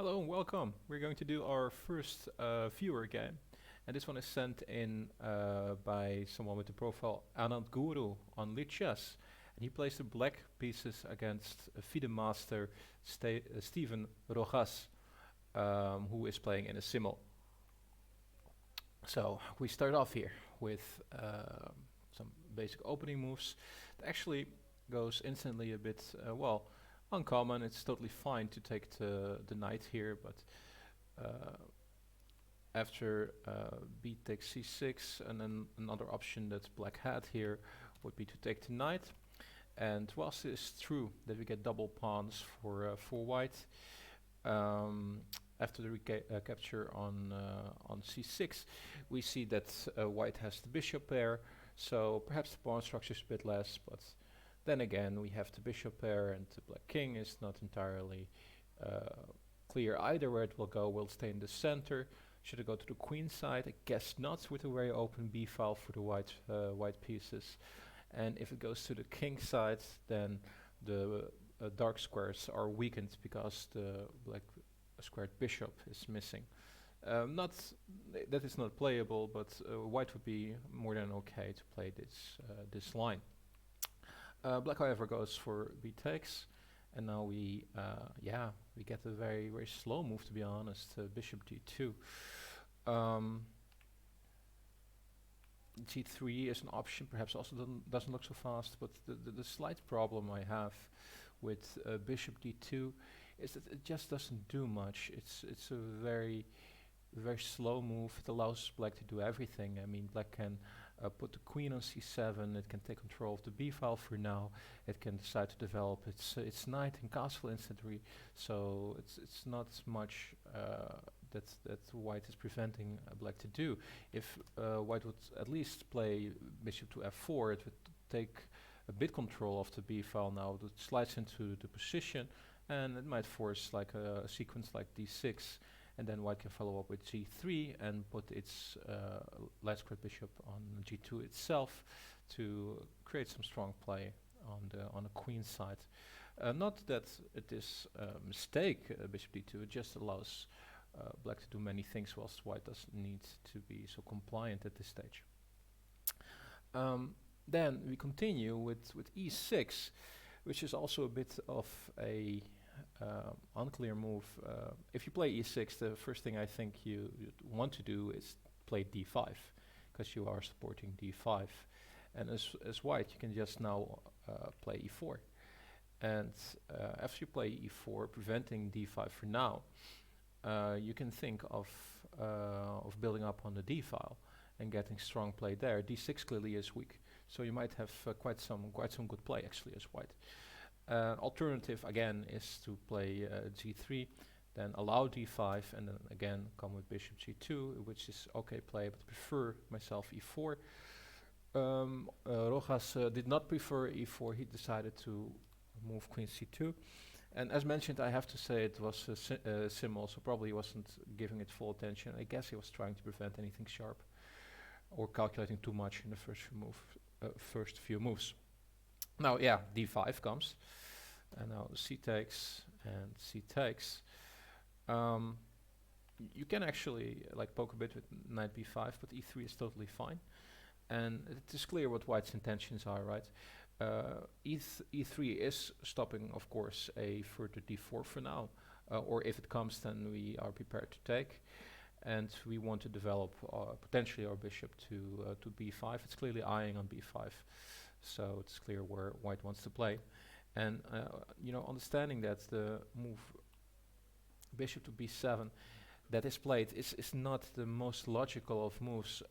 Hello and welcome. We're going to do our first viewer game. And this one is sent in by someone with the profile Anantguru on Lichess. And he plays the black pieces against FIDE master Steven Rojas, who is playing in a simul. So we start off here with some basic opening moves. It actually goes instantly a bit, uncommon. It's totally fine to take the knight here, but uh, after b takes c6, and then another option that black had here would be to take the knight. And whilst it is true that we get double pawns for white, after the capture on c6, we see that white has the bishop pair, so perhaps the pawn structure is a bit less, but then again we have the bishop pair, and the black king is not entirely clear either where it will go. Will it stay in the center? Should it go to the queen side? I guess not, with a very open b file for the white pieces. And if it goes to the king side, then the dark squares are weakened because the black squared bishop is missing. That is not playable, but white would be more than okay to play this line. Black, however, goes for b takes, and now we get a very slow move, to be honest. Bishop d2. G3 is an option, perhaps also doesn't look so fast, but the slight problem I have with bishop d2 is that it just doesn't do much. It's a very slow move. It allows black to do everything. I mean, black can put the queen on c7. It can take control of the b file for now. It can decide to develop its knight and castle instantly. So it's not much that white is preventing black to do. If white would at least play bishop to f4, it would take a bit control of the b file now. It slides into the position, and it might force like a sequence like d6, and then white can follow up with g3 and put its light squared bishop on g2 itself to create some strong play on the queen side. Not that it is a mistake, bishop d2. It just allows black to do many things, whilst white doesn't need to be so compliant at this stage. Then we continue with e6, which is also a bit of a unclear move. If you play e6, the first thing I think you want to do is play d5, because you are supporting d5. And as white, you can just now play e4. And after you play e4, preventing d5 for now, you can think of building up on the d file and getting strong play there. d6 clearly is weak, so you might have quite some good play actually as white. Alternative again is to play g3, then allow d5, and then again come with bishop g2, which is okay play, but prefer myself e4. Rojas did not prefer e4. He decided to move queen c2. And as mentioned, I have to say it was a simul, so probably he wasn't giving it full attention. I guess he was trying to prevent anything sharp or calculating too much in the first few moves. Now, yeah, d5 comes, and now c takes and c takes. You can actually like poke a bit with knight b5, but e3 is totally fine. And it is clear what white's intentions are, right? E3 is stopping, of course, a further d4 for now, or if it comes, then we are prepared to take, and we want to develop potentially our bishop to b5. It's clearly eyeing on b5, so it's clear where white wants to play. And understanding that the move bishop to b7 that is played is not the most logical of moves.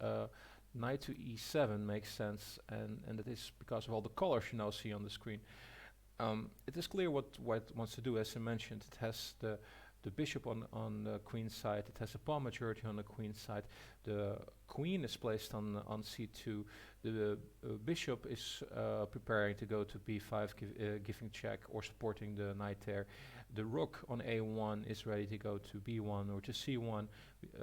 Knight to e7 makes sense, and that is because of all the colors you now see on the screen. It is clear what white wants to do. As I mentioned, it has the bishop on the queen side, it has a pawn majority on the queen side, the queen is placed on c2, the bishop is preparing to go to b5, giving check or supporting the knight there. The rook on a1 is ready to go to b1 or to c1.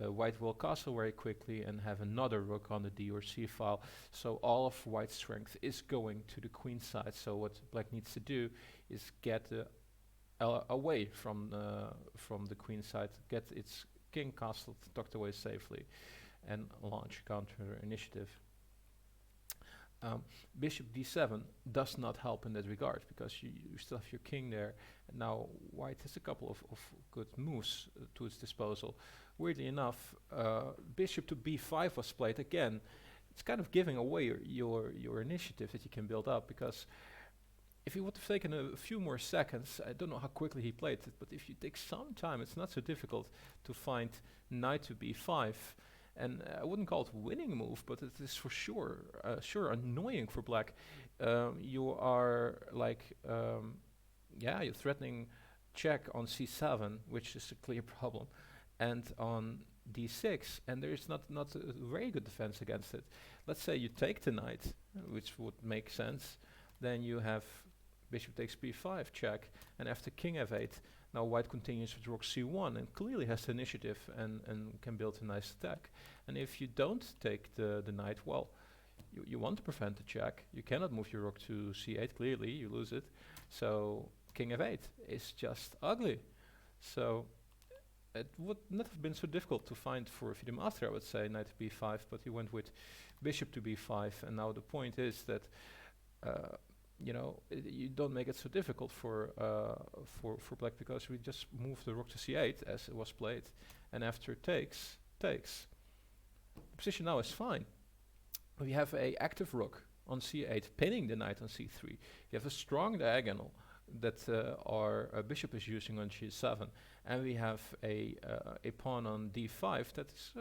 White will castle very quickly and have another rook on the d or c file. So all of white's strength is going to the queen side. So what black needs to do is get the away from the queen side, get its king castle tucked away safely, and launch counter initiative. Bishop d7 does not help in that regard because you still have your king there. And now white has a couple of good moves to its disposal. Weirdly enough, bishop to b5 was played again. It's kind of giving away your initiative that you can build up, because if he would have taken a few more seconds, I don't know how quickly he played it, but if you take some time, it's not so difficult to find knight to b5. And I wouldn't call it a winning move, but it is for sure annoying for black. You are like, you're threatening check on c7, which is a clear problem, and on d6, and there is not a very good defense against it. Let's say you take the knight, which would make sense. Then you have bishop takes b5 check, and after king f8, now white continues with rook c1 and clearly has the initiative and can build a nice attack. And if you don't take the knight, well, you want to prevent the check. You cannot move your rook to c8, clearly, you lose it. So king f8 is just ugly. So it would not have been so difficult to find for Fide Master, I would say, knight to b5, but he went with bishop to b5, and now the point is that you don't make it so difficult for black, because we just move the rook to c8 as it was played, and after takes. The position now is fine. We have a active rook on c8, pinning the knight on c3. You have a strong diagonal that our bishop is using on g7, and we have a pawn on d5 that is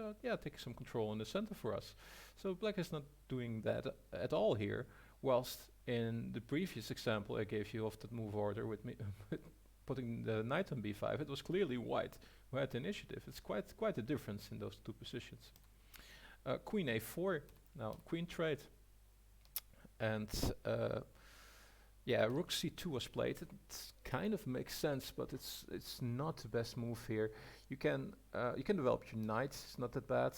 taking some control in the center for us. So black is not doing that at all here, whilst in the previous example I gave you of that move order with me putting the knight on b5, it was clearly white who had the initiative. It's quite a difference in those two positions. Queen a4, now queen trade, and rook c2 was played. It kind of makes sense, but it's not the best move here. You can develop your knight, it's not that bad.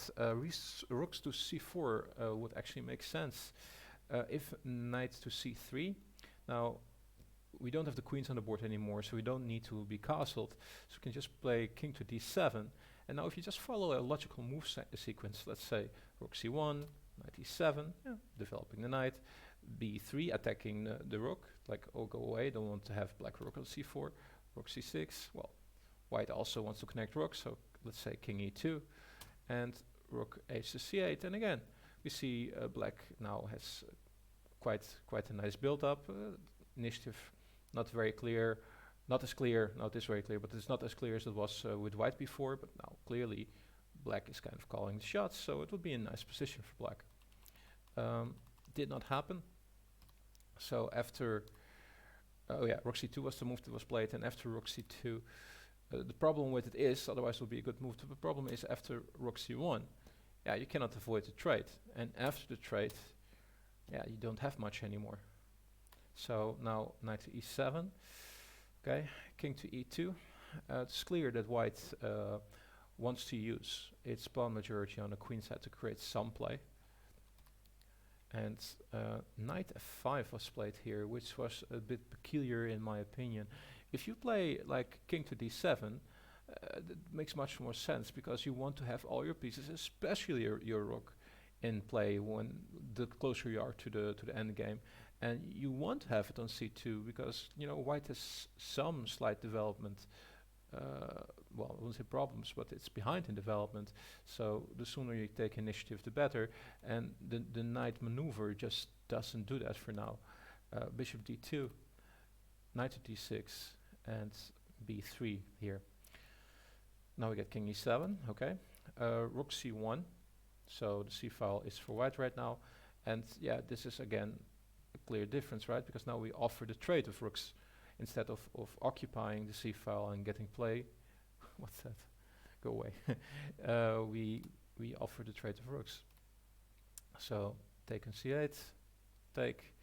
Rooks to c4 would actually make sense. If knight to c3, now we don't have the queens on the board anymore, so we don't need to be castled. So we can just play king to d7. And now if you just follow a logical move sequence, let's say rook c1, knight e7, developing the knight, b3, attacking the rook, like, oh, go away, don't want to have black rook on c4, rook c6, well, white also wants to connect rook, so let's say king e2, and rook h to c8, and again, we see black now has quite a nice build-up. Initiative not very clear, not as clear, now it is very clear, but it's not as clear as it was with white before, but now clearly black is kind of calling the shots, so it would be a nice position for black. Did not happen. So after, rook c2 was the move that was played, and after rook c2, the problem with it is, otherwise it would be a good move, the problem is after rook c1, you cannot avoid the trade, and after the trade, you don't have much anymore. So now knight to e7, okay, king to e2. It's clear that white wants to use its pawn majority on the queen side to create some play. And knight f5 was played here, which was a bit peculiar in my opinion. If you play like king to d7, that makes much more sense, because you want to have all your pieces, especially your rook, in play when the closer you are to the end game, and you want to have it on c2 because white has some slight development. Well, I won't say problems, but it's behind in development. So the sooner you take initiative, the better. And the knight maneuver just doesn't do that for now. Bishop d2, knight to d6, and b3 here. Now we get king e7, okay. Rook c1, so the c file is for white right now. And this is again a clear difference, right? Because now we offer the trade of rooks instead of occupying the c file and getting play. What's that? Go away. We offer the trade of rooks. So take on c8, take,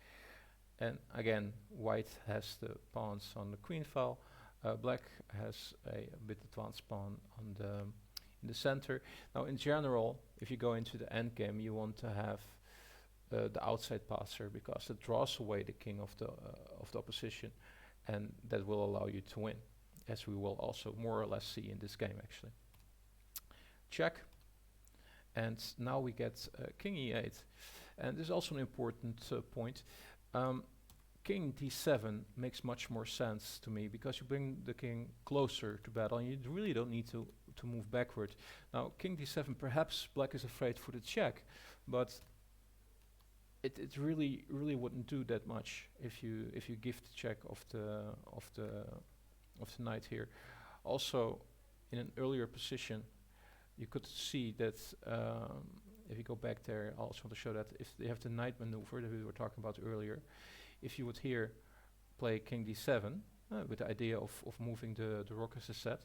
and again white has the pawns on the queen file. Black has a bit advanced pawn on in the center. Now in general, if you go into the endgame, you want to have the outside passer, because it draws away the king of the opposition, and that will allow you to win, as we will also more or less see in this game actually. Check, and now we get king e8, and this is also an important point. King d7 makes much more sense to me, because you bring the king closer to battle and you really don't need to move backward. Now king d7, perhaps black is afraid for the check, but it really wouldn't do that much if you give the check of the knight here. Also, in an earlier position, you could see that if you go back there, I also want to show that if they have the knight maneuver that we were talking about earlier, if you would here play king d7 with the idea of moving the rook as a set,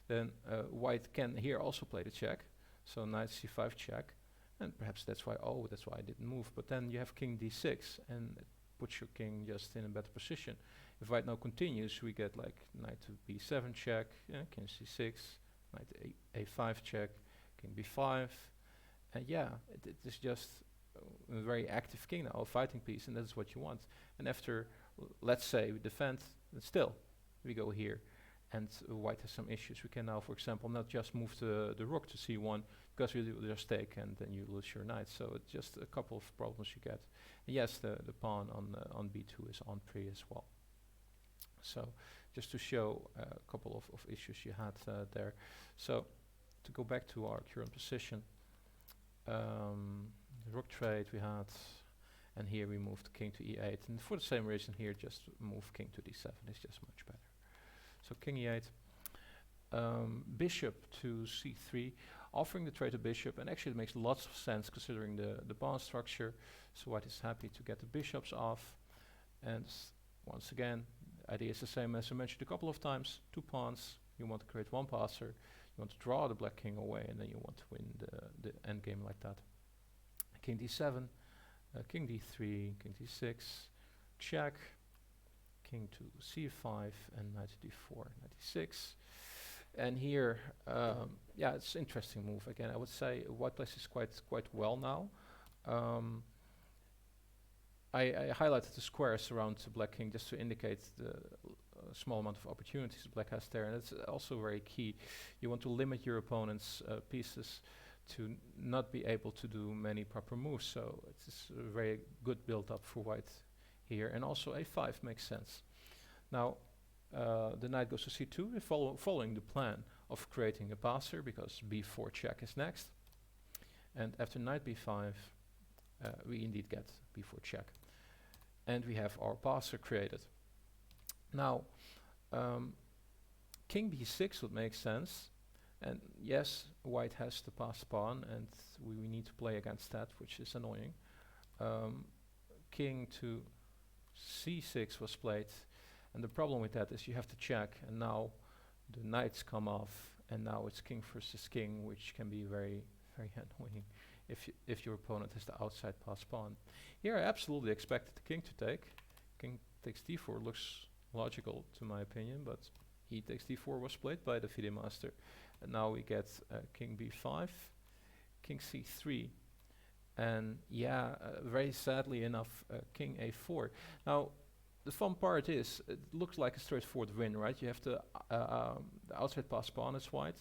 then white can here also play the check. So knight c5 check, and perhaps that's why I didn't move. But then you have king d6, and it puts your king just in a better position. If white now continues, we get like knight to b7 check, king c6, knight a5 check, king b5, and it is just a very active king now, a fighting piece, and that's what you want. And after, let's say, we defend, and still we go here, and white has some issues. We can now, for example, not just move the rook to c1, because we will just take, and then you lose your knight. So it's just a couple of problems you get. And yes, the pawn on b2 is on pre as well. So just to show a couple of issues you had there. So to go back to our current position, the rook trade we had, and here we moved king to e8, and for the same reason here, just move king to d7 is just much better. So king e8, bishop to c3, offering the trade to bishop, and actually it makes lots of sense considering the pawn structure. So white is happy to get the bishops off, and once again, the idea is the same as I mentioned a couple of times. 2 pawns, you want to create 1 passer, you want to draw the black king away, and then you want to win the endgame like that. King d7, king d3, king d6, check, king to c5, and knight to d4, knight d6. And here, it's an interesting move. Again, I would say white plays is quite well now. I highlighted the squares around the black king just to indicate the small amount of opportunities the black has there, and it's also very key. You want to limit your opponent's pieces to not be able to do many proper moves, so it's a very good build-up for white here, and also a5 makes sense. Now the knight goes to c2, following the plan of creating a passer, because b4 check is next, and after knight b5 we indeed get b4 check, and we have our passer created. Now king b6 would make sense, and yes, white has the passed pawn, and we need to play against that, which is annoying. King to c6 was played, and the problem with that is you have to check, and now the knights come off, and now it's king versus king, which can be very annoying if your opponent has the outside passed pawn. Here I absolutely expected the king to take. King takes d4 looks logical to my opinion, but he takes d4 was played by the FIDE master, and now we get king b5, king c3, and very sadly enough, king a4. Now the fun part is, it looks like a straightforward win, right? You have the outside passed pawn is white.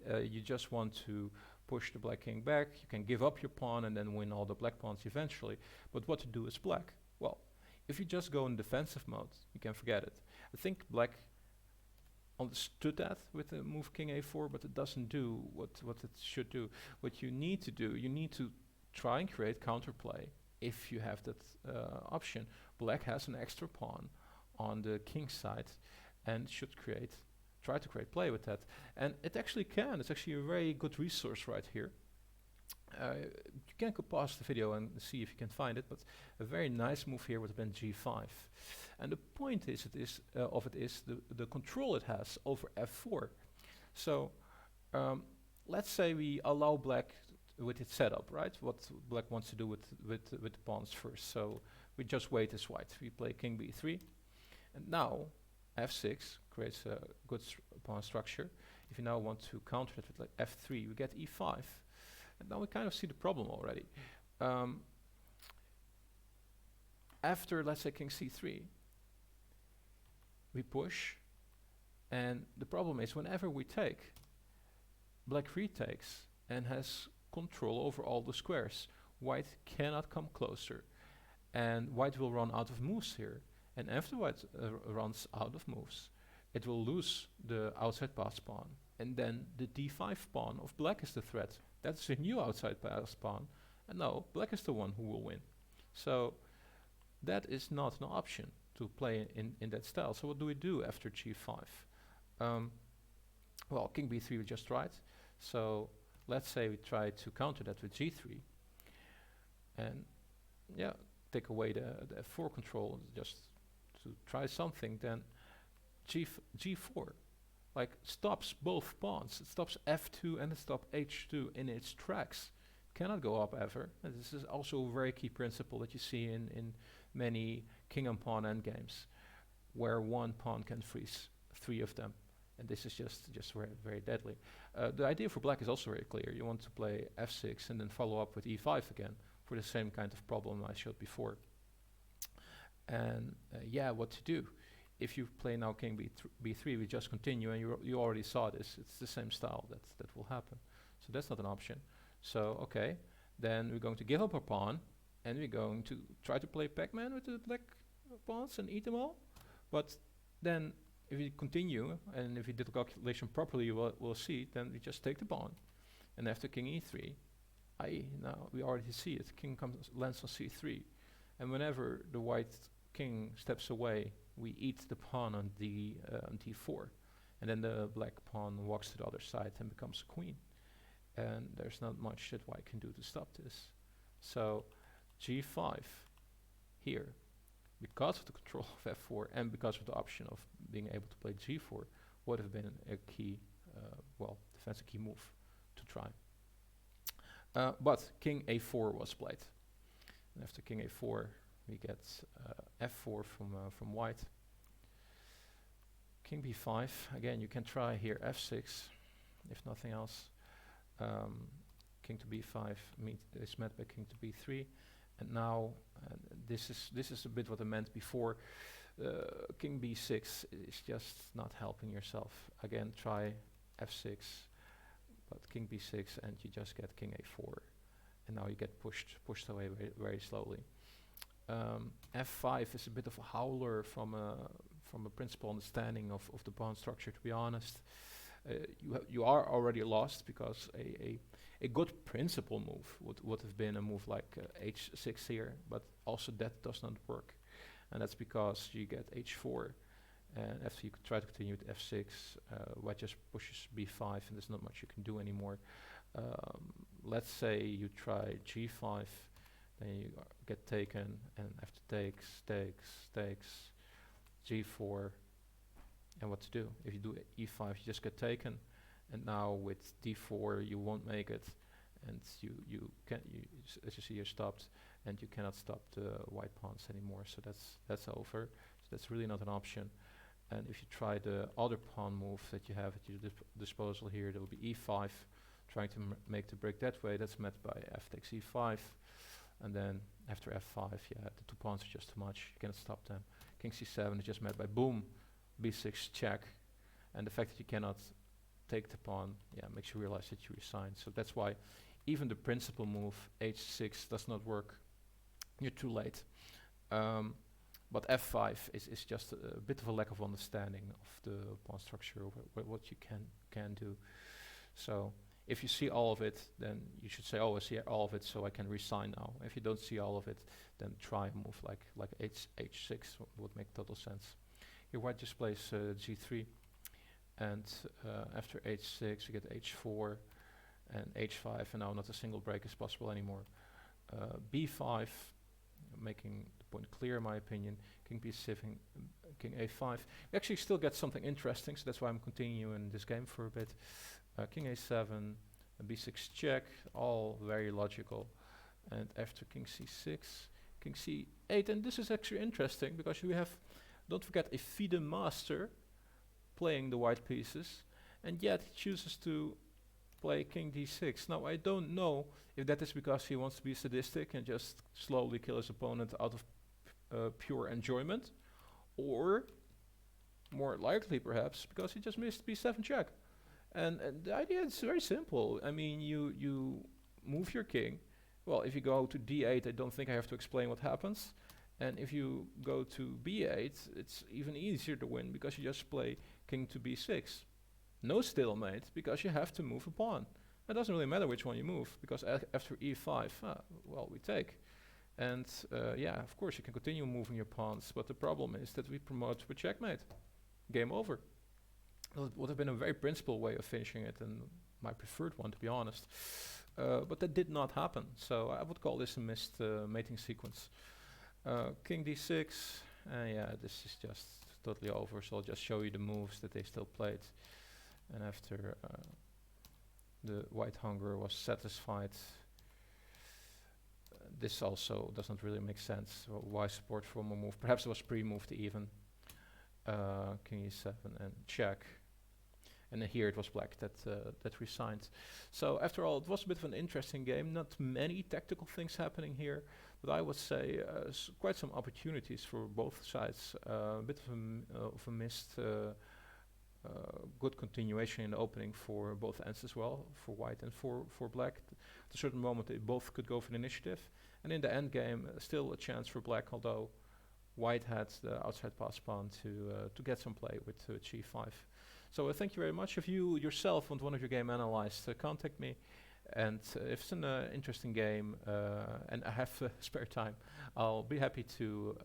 You just want to push the black king back. You can give up your pawn and then win all the black pawns eventually. But what to do is black? Well, if you just go in defensive mode, you can forget it. I think black understood that with the move king a4, but it doesn't do what it should do. What you need to do, you need to try and create counterplay if you have that option. Black has an extra pawn on the king side and should try to create play with that. And it actually can. It's actually a very good resource right here. You can go pause the video and see if you can find it, but a very nice move here would have been g5. And the point is, the control it has over f4. So let's say we allow black with its setup, right? What black wants to do with the pawns first. So we just wait as white. We play king b3, and now f6 creates a good pawn structure. If you now want to counter it with like f3, we get e5, and now we kind of see the problem already. After, let's say, king c3, we push, and the problem is whenever we take, black retakes and has control over all the squares. White cannot come closer, and white will run out of moves here. And after white runs out of moves, it will lose the outside pass pawn, and then the d5 pawn of black is the threat. That's a new outside pass pawn, and now black is the one who will win. So that is not an option to play in that style. So what do we do after g5? Well, king b3 we just tried. So let's say we try to counter that with g3, and yeah, take away the f4 control just to try something. Then g4 like stops both pawns. It stops f2 and it stops h2 in its tracks. Cannot go up ever. And this is also a very key principle that you see in many king and pawn endgames, where one pawn can freeze three of them. And this is just very, very deadly. The idea for black is also very clear. You want to play f6 and then follow up with e5 again for the same kind of problem I showed before. And yeah, what to do? If you play now king b3, we just continue, and you already saw this. It's the same style that will happen. So that's not an option. So okay, then we're going to give up our pawn, and we're going to try to play Pac-Man with the black pawns and eat them all. But then if we continue, and if we did the calculation properly, we'll see, then we just take the pawn. And after king e3, now we already see it, king lands on c3. And whenever the white king steps away, we eat the pawn on d4. And then the black pawn walks to the other side and becomes a queen. And there's not much that white can do to stop this. So g5 here, because of the control of f4 and because of the option of being able to play g4, would have been a key, defensive key move to try. But king a4 was played. And after king a4, we get f4 from white. King b5, again, you can try here f6, if nothing else. King to b5 is met by king to b3. And now, this is a bit what I meant before. King b6 is just not helping yourself. Again, try f6, but king b6, and you just get king a4. And now you get pushed away very, very slowly. f5 is a bit of a howler from a principal understanding of the pawn structure, to be honest. You are already lost, because a good principal move would have been a move like h6 here, but also that does not work. And that's because you get h4, and after you try to continue with f6, white just pushes b5, and there's not much you can do anymore. Let's say you try g5, then you get taken, and after takes, g4, and what to do? If you do e5, you just get taken, and now with d4 you won't make it, and as you see, you're stopped, and you cannot stop the white pawns anymore. So that's over. So that's really not an option. And if you try the other pawn move that you have at your disposal here, there will be e5, trying to make the break that way. That's met by f takes e5, and then after f5, yeah, the two pawns are just too much. You cannot stop them. King c7 is just met by boom, b6 check, and the fact that you cannot take the pawn, yeah, makes you realize that you resign. So that's why even the principal move h6 does not work. You're too late. But f5 is just a bit of a lack of understanding of the pawn structure, what you can do. So if you see all of it, then you should say, oh, I see all of it, so I can resign now. If you don't see all of it, then try a move like h6 would make total sense. Here white just plays g3, and after h6 you get h4 and h5, and now not a single break is possible anymore. b5, making the point clear in my opinion. King b7, king a5. We actually still get something interesting, so that's why I'm continuing this game for a bit. King a7, b6 check, all very logical. And after king c6, king c8, and this is actually interesting because we have, don't forget, a FIDE master playing the white pieces, and yet he chooses to play king d6. Now I don't know if that is because he wants to be sadistic and just slowly kill his opponent out of pure enjoyment, or More likely, perhaps, because he just missed b7 check. And the idea is very simple. I mean, you move your king. Well, if you go to d8, I don't think I have to explain what happens. And if you go to b8, it's even easier to win because you just play king to b6. No stalemate because you have to move a pawn. It doesn't really matter which one you move because after e5, well, we take. And yeah, of course you can continue moving your pawns, but the problem is that we promote with checkmate. Game over. That would have been a very principled way of finishing it and my preferred one, to be honest. But that did not happen, so I would call this a missed mating sequence. King d6, yeah, this is just totally over, so I'll just show you the moves that they still played. And after the white hunger was satisfied, this also doesn't really make sense. Why support for one more move? Perhaps it was pre-moved even. King e7 and check. And then here it was black that resigned. So after all, it was a bit of an interesting game. Not many tactical things happening here, but I would say quite some opportunities for both sides. A bit of a missed good continuation in the opening for both ends as well, for white and for black. At a certain moment, they both could go for the initiative. And in the end game, still a chance for black, although white had the outside pass pawn to get some play with g5. So thank you very much. If you yourself want one of your game analyzed, contact me. And if it's an interesting game and I have spare time, I'll be happy to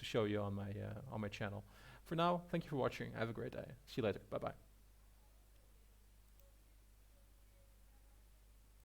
show you on my channel. For now, thank you for watching. Have a great day. See you later. Bye bye.